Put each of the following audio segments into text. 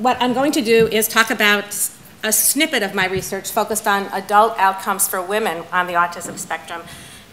what I'm going to do is talk about a snippet of my research focused on adult outcomes for women on the autism spectrum,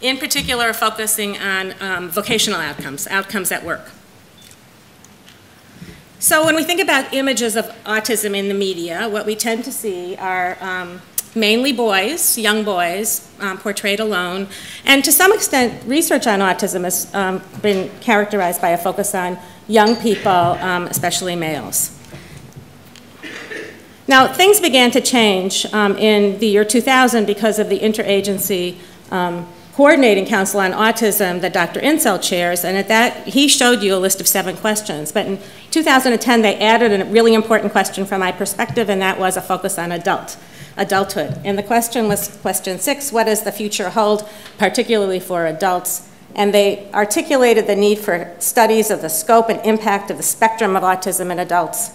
in particular focusing on vocational outcomes, outcomes at work. So when we think about images of autism in the media, what we tend to see are mainly boys, young boys, portrayed alone. And to some extent, research on autism has been characterized by a focus on young people, especially males. Now, things began to change in the year 2000 because of the Interagency Coordinating Council on Autism that Dr. Insel chairs, and at that, he showed you a list of 7 questions. But in 2010, they added a really important question from my perspective, and that was a focus on adulthood. And the question was question 6, what does the future hold, particularly for adults? And they articulated the need for studies of the scope and impact of the spectrum of autism in adults,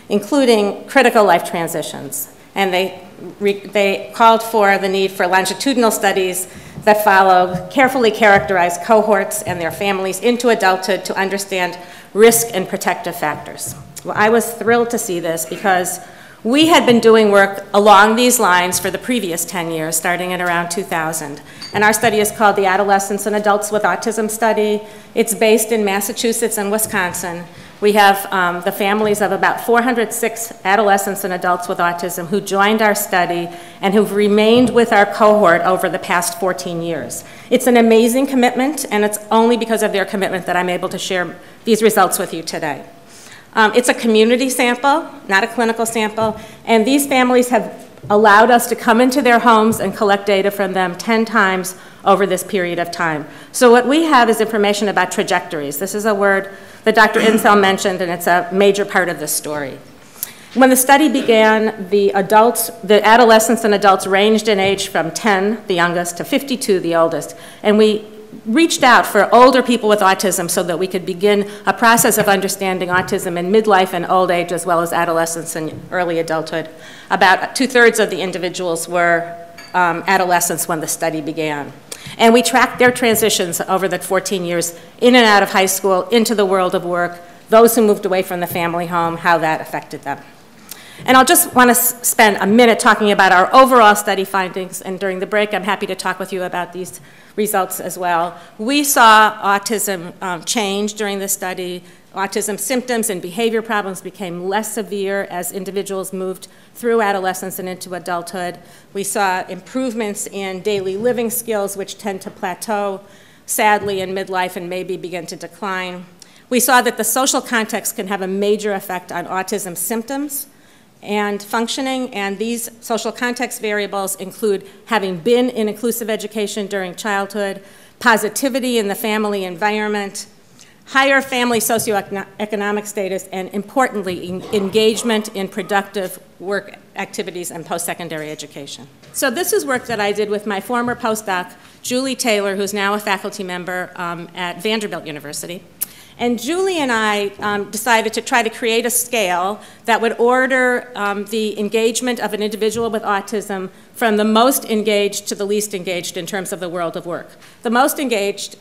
including critical life transitions. And they called for the need for longitudinal studies that follow carefully characterized cohorts and their families into adulthood to understand risk and protective factors. Well, I was thrilled to see this because we had been doing work along these lines for the previous 10 years, starting at around 2000. And our study is called the Adolescents and Adults with Autism Study. It's based in Massachusetts and Wisconsin. We have the families of about 406 adolescents and adults with autism who joined our study and who've remained with our cohort over the past 14 years. It's an amazing commitment, and it's only because of their commitment that I'm able to share these results with you today. It's a community sample, not a clinical sample, and these families have allowed us to come into their homes and collect data from them 10 times over this period of time. So what we have is information about trajectories. This is a word that Dr. Insel mentioned, and it's a major part of this story. When the study began, the adolescents and adults ranged in age from 10, the youngest, to 52, the oldest, and we reached out for older people with autism so that we could begin a process of understanding autism in midlife and old age, as well as adolescence and early adulthood. About 2/3 of the individuals were adolescents when the study began. And we tracked their transitions over the 14 years in and out of high school, into the world of work, those who moved away from the family home, how that affected them. And I'll just want to spend a minute talking about our overall study findings, and during the break I'm happy to talk with you about these results as well. We saw autism change during the study. Autism symptoms and behavior problems became less severe as individuals moved through adolescence and into adulthood. We saw improvements in daily living skills, which tend to plateau, sadly, in midlife and maybe begin to decline. We saw that the social context can have a major effect on autism symptoms and functioning, and these social context variables include having been in inclusive education during childhood, positivity in the family environment, higher family socioeconomic status, and importantly, engagement in productive work activities and post-secondary education. So this is work that I did with my former postdoc, Julie Taylor, who's now a faculty member at Vanderbilt University. And Julie and I decided to try to create a scale that would order the engagement of an individual with autism from the most engaged to the least engaged in terms of the world of work. The most engaged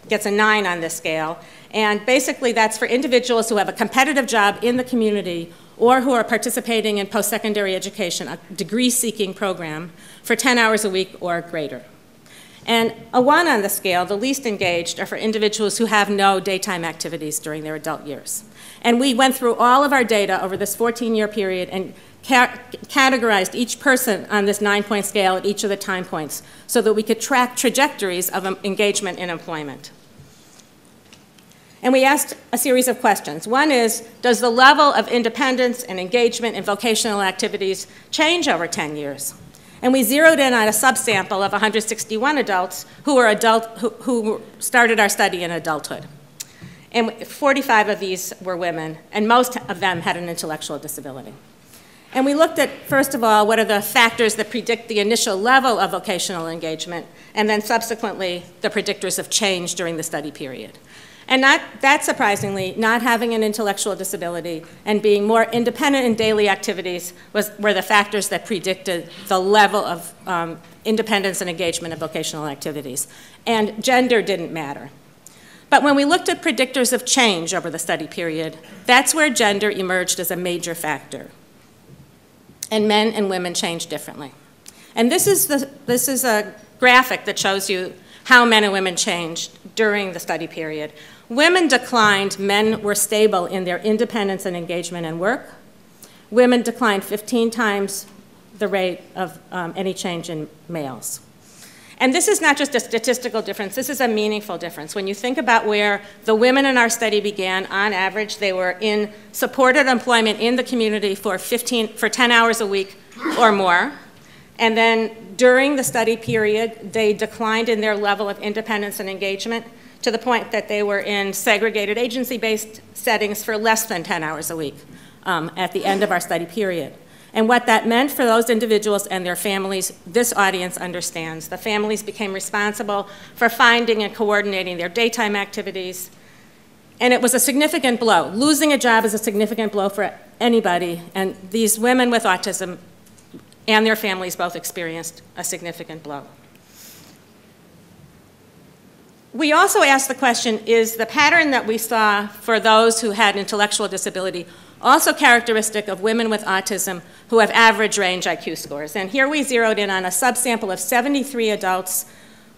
gets a 9 on this scale, and basically that's for individuals who have a competitive job in the community or who are participating in post-secondary education, a degree-seeking program, for 10 hours a week or greater. And a 1 on the scale, the least engaged, are for individuals who have no daytime activities during their adult years. And we went through all of our data over this 14-year period and categorized each person on this 9-point scale at each of the time points so that we could track trajectories of engagement in employment. And we asked a series of questions. One is, does the level of independence and engagement in vocational activities change over 10 years? And we zeroed in on a subsample of 161 adults who started our study in adulthood. And 45 of these were women, and most of them had an intellectual disability. And we looked at, first of all, what are the factors that predict the initial level of vocational engagement, and then subsequently the predictors of change during the study period. And not that surprisingly, not having an intellectual disability and being more independent in daily activities were the factors that predicted the level of independence and engagement in vocational activities. And gender didn't matter. But when we looked at predictors of change over the study period, that's where gender emerged as a major factor. And men and women changed differently. And this is a graphic that shows you how men and women changed during the study period. Women declined, men were stable in their independence and engagement and work. Women declined 15 times the rate of any change in males. And this is not just a statistical difference, this is a meaningful difference. When you think about where the women in our study began, on average, they were in supported employment in the community for 10 hours a week or more. And then during the study period, they declined in their level of independence and engagement to the point that they were in segregated agency-based settings for less than 10 hours a week at the end of our study period. And what that meant for those individuals and their families, this audience understands. The families became responsible for finding and coordinating their daytime activities. And it was a significant blow. Losing a job is a significant blow for anybody. And these women with autism and their families both experienced a significant blow. We also asked the question, is the pattern that we saw for those who had intellectual disability also characteristic of women with autism who have average range IQ scores? And here we zeroed in on a subsample of 73 adults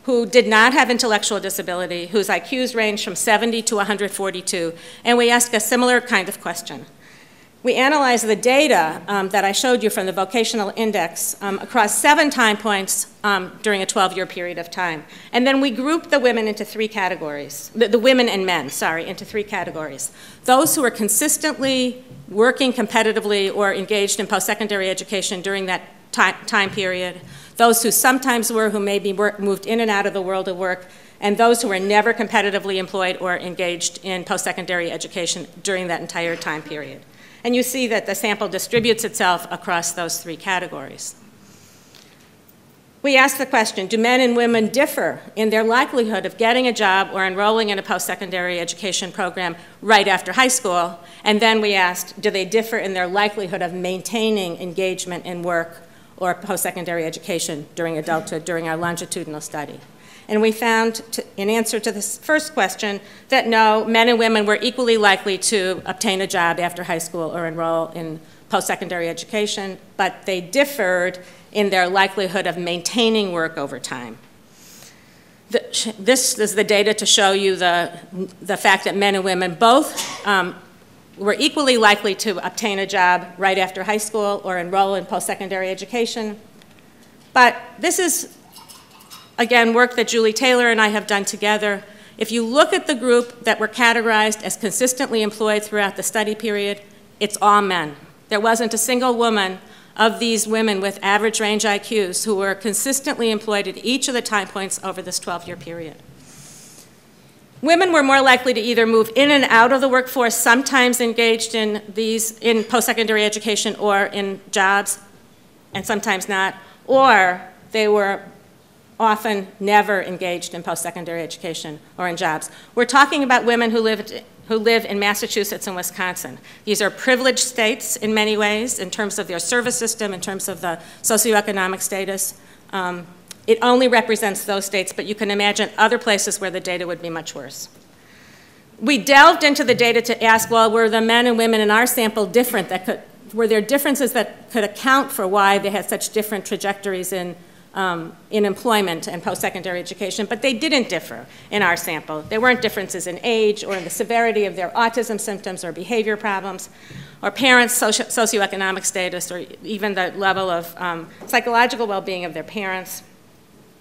who did not have intellectual disability, whose IQs ranged from 70 to 142, and we asked a similar kind of question. We analyzed the data that I showed you from the vocational index across 7 time points during a 12-year period of time. And then we grouped the women into 3 categories, the women and men, sorry, into 3 categories. Those who were consistently working competitively or engaged in post-secondary education during that time period, those who sometimes were, who maybe moved in and out of the world of work, and those who were never competitively employed or engaged in post-secondary education during that entire time period. And you see that the sample distributes itself across those 3 categories. We asked the question, do men and women differ in their likelihood of getting a job or enrolling in a post-secondary education program right after high school? And then we asked, do they differ in their likelihood of maintaining engagement in work or post-secondary education during adulthood, during our longitudinal study? And we found, in answer to this first question, that no, men and women were equally likely to obtain a job after high school or enroll in post-secondary education, but they differed in their likelihood of maintaining work over time. This is the data to show you the fact that men and women both were equally likely to obtain a job right after high school or enroll in post-secondary education. But this is, again, work that Julie Taylor and I have done together. If you look at the group that were categorized as consistently employed throughout the study period, it's all men. There wasn't a single woman of these women with average range IQs who were consistently employed at each of the time points over this 12-year period. Women were more likely to either move in and out of the workforce, sometimes engaged in post-secondary education or in jobs, and sometimes not, or they were often never engaged in post-secondary education or in jobs. We're talking about women who live in Massachusetts and Wisconsin. These are privileged states in many ways in terms of their service system, in terms of the socioeconomic status. It only represents those states, but you can imagine other places where the data would be much worse. We delved into the data to ask, well, were the men and women in our sample different? Were there differences that could account for why they had such different trajectories in employment and post-secondary education? But they didn't differ in our sample. There weren't differences in age or in the severity of their autism symptoms or behavior problems or parents' socioeconomic status or even the level of psychological well-being of their parents.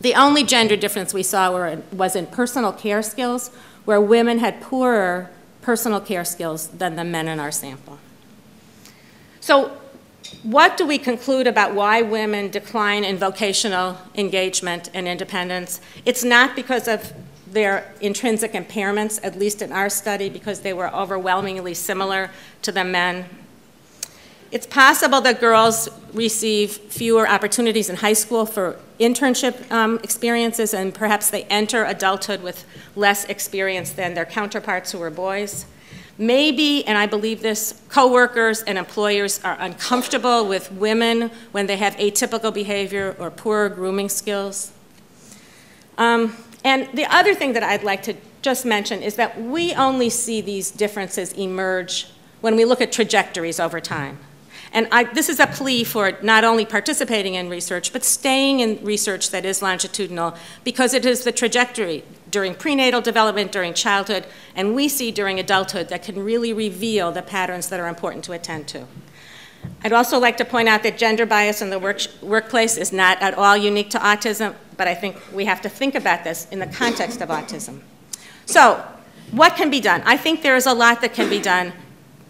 The only gender difference we saw was in personal care skills, where women had poorer personal care skills than the men in our sample. So what do we conclude about why women decline in vocational engagement and independence? It's not because of their intrinsic impairments, at least in our study, because they were overwhelmingly similar to the men. It's possible that girls receive fewer opportunities in high school for internship experiences, and perhaps they enter adulthood with less experience than their counterparts who are boys. Maybe, and I believe this, coworkers and employers are uncomfortable with women when they have atypical behavior or poor grooming skills. And the other thing that I'd like to just mention is that we only see these differences emerge when we look at trajectories over time. And this is a plea for not only participating in research, but staying in research that is longitudinal, because it is the trajectory during prenatal development, during childhood, and we see during adulthood that can really reveal the patterns that are important to attend to. I'd also like to point out that gender bias in the workplace is not at all unique to autism, but I think we have to think about this in the context of autism. So, what can be done? I think there is a lot that can be done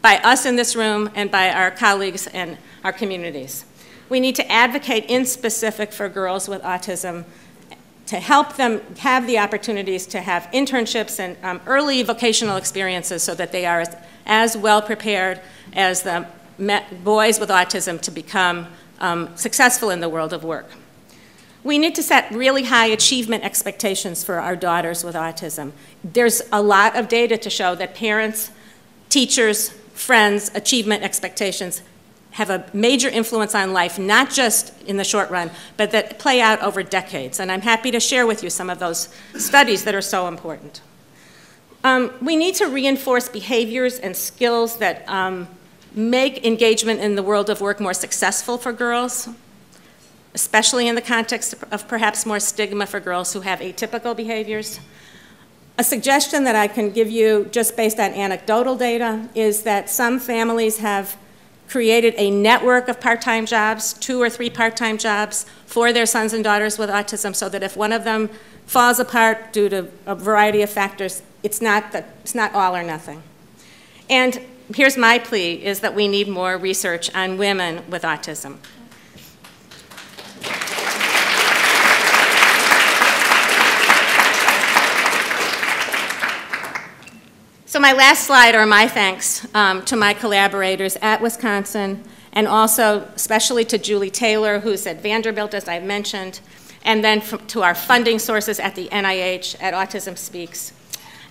by us in this room and by our colleagues and our communities. We need to advocate in specific for girls with autism to help them have the opportunities to have internships and early vocational experiences so that they are as well prepared as the boys with autism to become successful in the world of work. We need to set really high achievement expectations for our daughters with autism. There's a lot of data to show that parents, teachers, friends' achievement expectations have a major influence on life, not just in the short run, but that play out over decades. And I'm happy to share with you some of those studies that are so important. We need to reinforce behaviors and skills that make engagement in the world of work more successful for girls, especially in the context of perhaps more stigma for girls who have atypical behaviors. A suggestion that I can give you just based on anecdotal data is that some families have created a network of part-time jobs, 2 or 3 part-time jobs for their sons and daughters with autism, so that if one of them falls apart due to a variety of factors, it's not all or nothing. And here's my plea, is that we need more research on women with autism. So my last slide are my thanks to my collaborators at Wisconsin, and also especially to Julie Taylor, who's at Vanderbilt, as I mentioned, and then to our funding sources at the NIH, at Autism Speaks,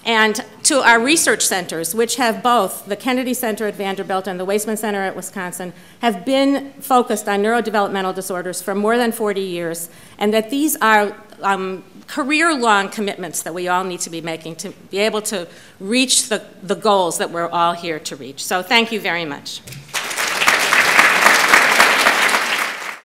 and to our research centers, which have both, the Kennedy Center at Vanderbilt and the Weissman Center at Wisconsin, have been focused on neurodevelopmental disorders for more than 40 years, and that these are career-long commitments that we all need to be making to be able to reach the goals that we're all here to reach. So thank you very much.